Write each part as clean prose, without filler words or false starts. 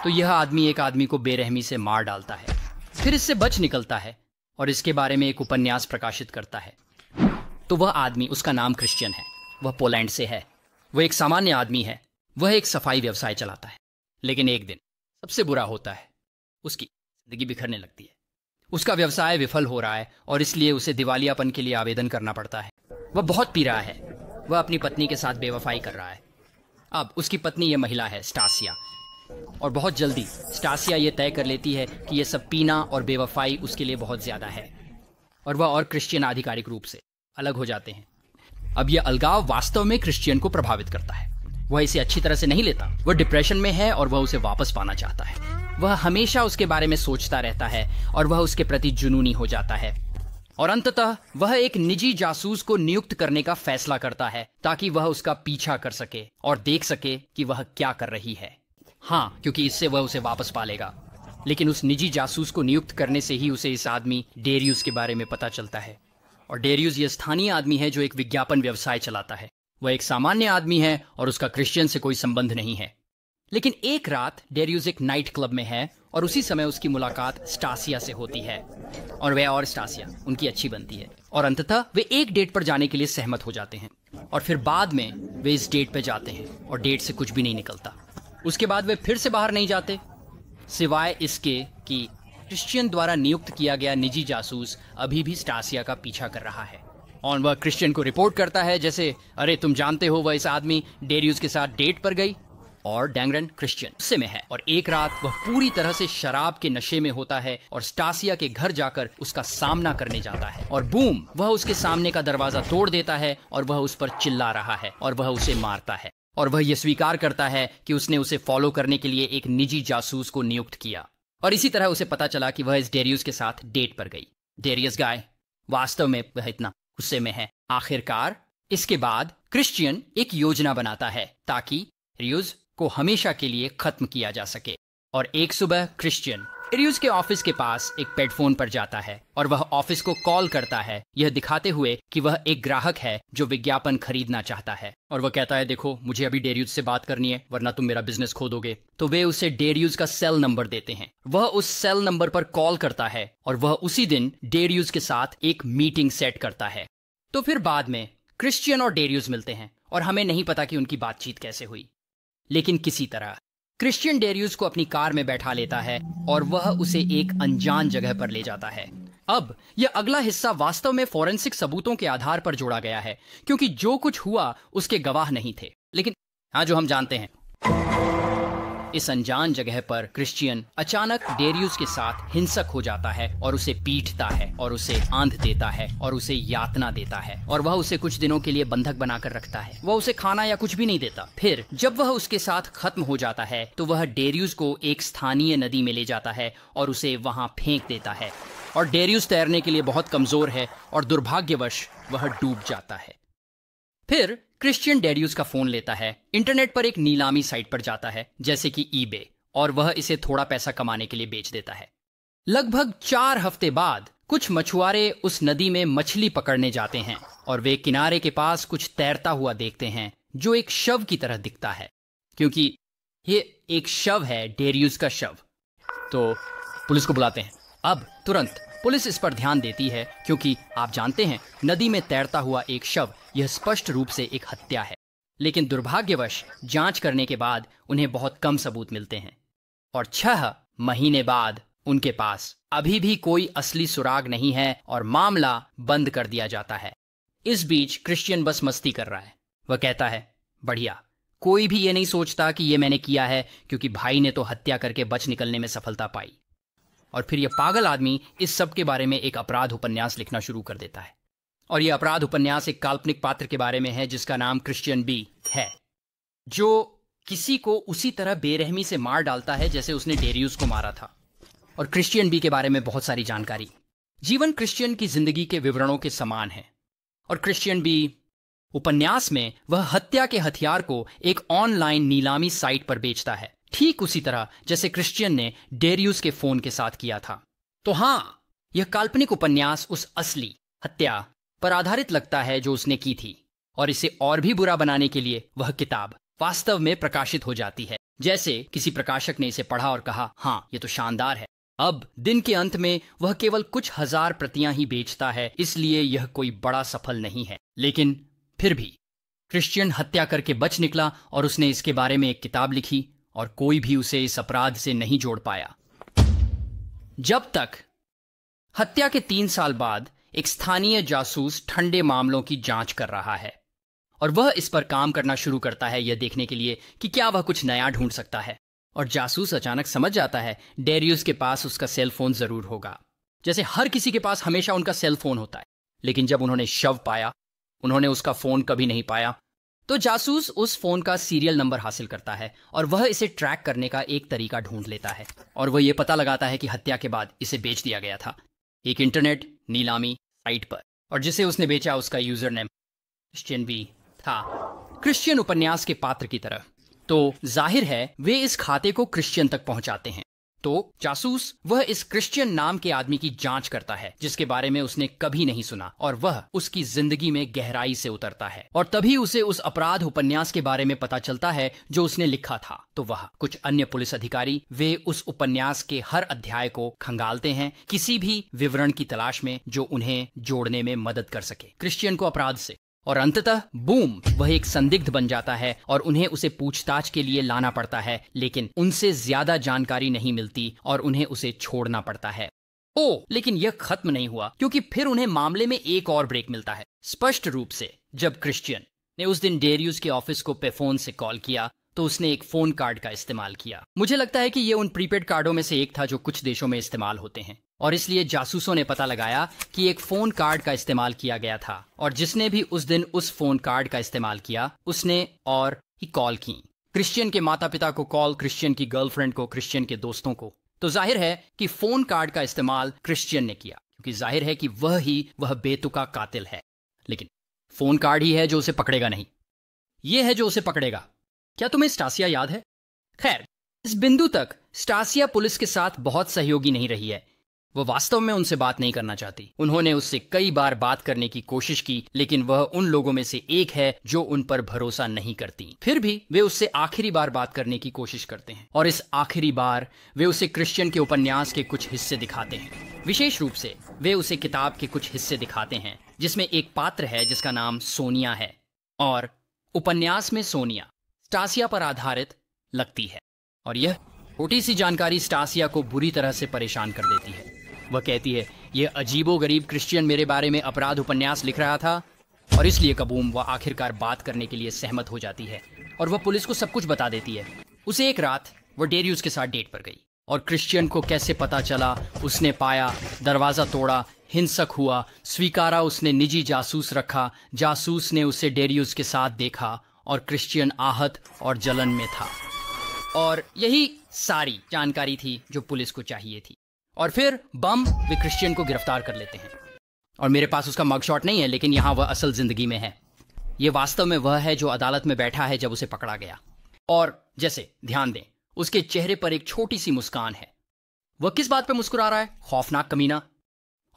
तो यह आदमी एक आदमी को बेरहमी से मार डालता है, फिर इससे बच निकलता है और इसके बारे में एक उपन्यास प्रकाशित करता है। तो वह आदमी, उसका नाम क्रिश्चियन है, वह पोलैंड से है। वह एक सामान्य आदमी है, वह एक सफाई व्यवसाय चलाता है। लेकिन एक दिन सबसे बुरा होता है, उसकी जिंदगी बिखरने लगती है। उसका व्यवसाय विफल हो रहा है और इसलिए उसे दिवालियापन के लिए आवेदन करना पड़ता है। वह बहुत पी रहा है, वह अपनी पत्नी के साथ बेवफाई कर रहा है। अब उसकी पत्नी ये महिला है स्टासिया, और बहुत जल्दी स्टासिया ये तय कर लेती है कि ये सब पीना और बेवफाई उसके लिए बहुत ज़्यादा है, और वह और क्रिश्चियन आधिकारिक रूप से अलग हो जाते हैं। अब यह अलगाव वास्तव में क्रिश्चियन को प्रभावित करता है। वह इसे अच्छी तरह से नहीं लेता, वह डिप्रेशन में है और वह उसे वापस पाना चाहता है। वह हमेशा उसके बारे में सोचता रहता है और वह उसके प्रति जुनूनी हो जाता है, और अंततः वह एक निजी जासूस को नियुक्त करने का फैसला करता है ताकि वह उसका पीछा कर सके और देख सके कि वह क्या कर रही है। हाँ, क्योंकि इससे वह उसे वापस पालेगा। लेकिन उस निजी जासूस को नियुक्त करने से ही उसे इस आदमी डेरियस के बारे में पता चलता है। और डेरियस यह स्थानीय आदमी है जो एक विज्ञापन व्यवसाय चलाता है। वह एक सामान्य आदमी है और उसका क्रिश्चियन से कोई संबंध नहीं है। लेकिन एक रात डेरियस एक नाइट क्लब में है और उसी समय उसकी मुलाकात स्टासिया से होती है, और वह और स्टासिया उनकी अच्छी बनती है, और अंततः वे एक डेट पर जाने के लिए सहमत हो जाते हैं। और फिर बाद में वे इस डेट पर जाते हैं और डेट से कुछ भी नहीं निकलता। उसके बाद वे फिर से बाहर नहीं जाते, सिवाय इसके कि क्रिश्चियन द्वारा नियुक्त किया गया निजी जासूस अभी भी स्टासिया का पीछा कर रहा है। और वह क्रिश्चियन को रिपोर्ट करता है जैसे, अरे तुम जानते हो वह इस आदमी डेरियस के साथ डेट पर गई। और डैंगरन क्रिश्चियन गुस्से में है, और एक रात वह पूरी तरह से शराब के नशे में होता है और स्टासिया के घर जाकर उसका सामना करने जाता है। और बूम, वह उसके सामने का दरवाजा तोड़ देता है और वह उस पर चिल्ला रहा है और वह उसे मारता है। और वह यह स्वीकार करता है कि उसने उसे फॉलो करने के लिए एक निजी जासूस को नियुक्त किया, और इसी तरह उसे पता चला कि वह इस डेरियस के साथ डेट पर गई। डेरियस गाय वास्तव में वह इतना गुस्से में है। आखिरकार इसके बाद क्रिश्चियन एक योजना बनाता है ताकि डेरियस को हमेशा के लिए खत्म किया जा सके। और एक सुबह क्रिश्चियन डेरियस के ऑफिस के पास एक पेडफोन पर जाता है और वह ऑफिस को कॉल करता है, यह दिखाते हुए कि वह एक ग्राहक है जो विज्ञापन खरीदना चाहता है। और वह कहता है, देखो मुझे अभी डेरियस से बात करनी है वरना तुम मेरा बिजनेस खो दोगे। तो वे उसे डेरियस का सेल नंबर देते हैं। वह उस सेल नंबर पर कॉल करता है और वह उसी दिन डेरियस के साथ एक मीटिंग सेट करता है। तो फिर बाद में क्रिश्चियन और डेरियस मिलते हैं और हमें नहीं पता कि उनकी बातचीत कैसे हुई, लेकिन किसी तरह क्रिश्चियन डेरियस को अपनी कार में बैठा लेता है और वह उसे एक अनजान जगह पर ले जाता है। अब यह अगला हिस्सा वास्तव में फोरेंसिक सबूतों के आधार पर जोड़ा गया है, क्योंकि जो कुछ हुआ उसके गवाह नहीं थे। लेकिन हाँ, जो हम जानते हैं, इस अनजान जगह पर क्रिश्चियन अचानक डेरियस के साथ हिंसक हो जाता है और उसे पीटता है और उसे आंध देता है और उसे यातना देता है, और वह उसे कुछ दिनों के लिए बंधक बनाकर रखता है। वह उसे खाना या कुछ भी नहीं देता। फिर जब वह उसके साथ खत्म हो जाता है तो वह डेरियस को एक स्थानीय नदी में ले जाता है और उसे वहां फेंक देता है। और डेरियस तैरने के लिए बहुत कमजोर है और दुर्भाग्यवश वह डूब जाता है। फिर क्रिश्चियन डेरियस का फोन लेता है, इंटरनेट पर एक नीलामी साइट पर जाता है जैसे कि eBay, और वह इसे थोड़ा पैसा कमाने के लिए बेच देता है। लगभग 4 हफ्ते बाद कुछ मछुआरे उस नदी में मछली पकड़ने जाते हैं और वे किनारे के पास कुछ तैरता हुआ देखते हैं जो एक शव की तरह दिखता है, क्योंकि ये एक शव है, डेरियस का शव। तो पुलिस को बुलाते हैं। अब तुरंत पुलिस इस पर ध्यान देती है क्योंकि आप जानते हैं नदी में तैरता हुआ एक शव, यह स्पष्ट रूप से एक हत्या है। लेकिन दुर्भाग्यवश जांच करने के बाद उन्हें बहुत कम सबूत मिलते हैं और 6 महीने बाद उनके पास अभी भी कोई असली सुराग नहीं है और मामला बंद कर दिया जाता है। इस बीच क्रिश्चियन बस मस्ती कर रहा है। वह कहता है, बढ़िया, कोई भी ये नहीं सोचता कि ये मैंने किया है क्योंकि भाई ने तो हत्या करके बच निकलने में सफलता पाई। और फिर यह पागल आदमी इस सब के बारे में एक अपराध उपन्यास लिखना शुरू कर देता है। और यह अपराध उपन्यास एक काल्पनिक पात्र के बारे में है जिसका नाम क्रिश्चियन बी है, जो किसी को उसी तरह बेरहमी से मार डालता है जैसे उसने डेरियस को मारा था। और क्रिश्चियन बी के बारे में बहुत सारी जानकारी। जीवन क्रिश्चियन की जिंदगी के विवरणों के समान है। और क्रिश्चियन बी उपन्यास में वह हत्या के हथियार को एक ऑनलाइन नीलामी साइट पर बेचता है, ठीक उसी तरह जैसे क्रिश्चियन ने डेरियस के फोन के साथ किया था। तो हाँ, यह काल्पनिक उपन्यास उस असली हत्या पर आधारित लगता है जो उसने की थी, और इसे और भी बुरा बनाने के लिए वह किताब वास्तव में प्रकाशित हो जाती है। जैसे किसी प्रकाशक ने इसे पढ़ा और कहा, हाँ ये तो शानदार है। अब दिन के अंत में वह केवल कुछ हजार प्रतियां ही बेचता है, इसलिए यह कोई बड़ा सफल नहीं है। लेकिन फिर भी क्रिश्चियन हत्या करके बच निकला और उसने इसके बारे में एक किताब लिखी और कोई भी उसे इस अपराध से नहीं जोड़ पाया। जब तक हत्या के 3 साल बाद एक स्थानीय जासूस ठंडे मामलों की जांच कर रहा है और वह इस पर काम करना शुरू करता है यह देखने के लिए कि क्या वह कुछ नया ढूंढ सकता है। और जासूस अचानक समझ जाता है डेरियस के पास उसका सेल फोन जरूर होगा, जैसे हर किसी के पास हमेशा उनका सेल फोन होता है। लेकिन जब उन्होंने शव पाया, उन्होंने उसका फोन कभी नहीं पाया। तो जासूस उस फोन का सीरियल नंबर हासिल करता है और वह इसे ट्रैक करने का एक तरीका ढूंढ लेता है और वह यह पता लगाता है कि हत्या के बाद इसे बेच दिया गया था एक इंटरनेट नीलामी साइट पर, और जिसे उसने बेचा उसका यूजर नेम क्रिश्चियन भी था, क्रिश्चियन उपन्यास के पात्र की तरह। तो जाहिर है वे इस खाते को क्रिश्चियन तक पहुंचाते हैं। तो जासूस वह इस क्रिश्चियन नाम के आदमी की जांच करता है जिसके बारे में उसने कभी नहीं सुना, और वह उसकी जिंदगी में गहराई से उतरता है और तभी उसे उस अपराध उपन्यास के बारे में पता चलता है जो उसने लिखा था। तो वह कुछ अन्य पुलिस अधिकारी वे उस उपन्यास के हर अध्याय को खंगालते हैं किसी भी विवरण की तलाश में जो उन्हें जोड़ने में मदद कर सके क्रिश्चियन को अपराध से। और अंततः बूम, वह एक संदिग्ध बन जाता है और उन्हें उसे पूछताछ के लिए लाना पड़ता है, लेकिन उनसे ज्यादा जानकारी नहीं मिलती और उन्हें उसे छोड़ना पड़ता है। लेकिन यह खत्म नहीं हुआ, क्योंकि फिर उन्हें मामले में एक और ब्रेक मिलता है। स्पष्ट रूप से जब क्रिश्चियन ने उस दिन डेरियस के ऑफिस को पेफोन से कॉल किया तो उसने एक फोन कार्ड का इस्तेमाल किया। मुझे लगता है कि यह उन प्रीपेड कार्डों में से एक था जो कुछ देशों में इस्तेमाल होते हैं, और इसलिए जासूसों ने पता लगाया कि एक फोन कार्ड का इस्तेमाल किया गया था और जिसने भी उस दिन उस फोन कार्ड का इस्तेमाल किया उसने और ही कॉल की। क्रिश्चियन के माता पिता को कॉल, क्रिश्चियन की गर्लफ्रेंड को, क्रिश्चियन के दोस्तों को। तो जाहिर है कि फोन कार्ड का इस्तेमाल क्रिश्चियन ने किया, क्योंकि जाहिर है कि वह बेतुका कातिल है। लेकिन फोन कार्ड ही है जो उसे पकड़ेगा नहीं, यह है जो उसे पकड़ेगा। क्या तुम्हें स्टासिया याद है? खैर, इस बिंदु तक स्टासिया पुलिस के साथ बहुत सहयोगी नहीं रही है। वह वास्तव में उनसे बात नहीं करना चाहती। उन्होंने उससे कई बार बात करने की कोशिश की, लेकिन वह उन लोगों में से एक है जो उन पर भरोसा नहीं करती। फिर भी वे उससे आखिरी बार बात करने की कोशिश करते हैं, और इस आखिरी बार वे उसे क्रिश्चियन के उपन्यास के कुछ हिस्से दिखाते हैं। विशेष रूप से वे उसे किताब के कुछ हिस्से दिखाते हैं जिसमें एक पात्र है जिसका नाम सोनिया है, और उपन्यास में सोनिया स्टासिया पर आधारित लगती है। और यह छोटी सी जानकारी स्टासिया को बुरी तरह से परेशान कर देती है। वह कहती है, यह अजीबोगरीब क्रिश्चियन मेरे बारे में अपराध उपन्यास लिख रहा था, और इसलिए कबूम वह आखिरकार बात करने के लिए सहमत हो जाती है और वह पुलिस को सब कुछ बता देती है। उसे एक रात वह डेरियस के साथ डेट पर गई, और क्रिश्चियन को कैसे पता चला, उसने पाया, दरवाजा तोड़ा, हिंसक हुआ, स्वीकारा उसने निजी जासूस रखा, जासूस ने उसे डेरियस के साथ देखा, और क्रिश्चियन आहत और जलन में था। और यही सारी जानकारी थी जो पुलिस को चाहिए थी। और फिर वे क्रिश्चियन को गिरफ्तार कर लेते हैं। और मेरे पास उसका मगशॉट नहीं है, लेकिन यहाँ वह असल जिंदगी में है। ये वास्तव में वह है जो अदालत में बैठा है जब उसे पकड़ा गया। और जैसे ध्यान दें, उसके चेहरे पर एक छोटी सी मुस्कान है। वह किस बात पे मुस्कुरा रहा है? खौफनाक कमीना।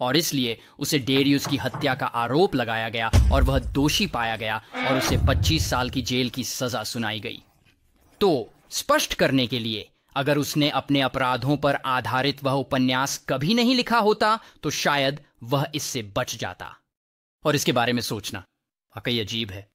और इसलिए उसे डेरियस की हत्या का आरोप लगाया गया और वह दोषी पाया गया और उसे 25 साल की जेल की सजा सुनाई गई। तो स्पष्ट करने के लिए, अगर उसने अपने अपराधों पर आधारित वह उपन्यास कभी नहीं लिखा होता तो शायद वह इससे बच जाता। और इसके बारे में सोचना वाकई अजीब है।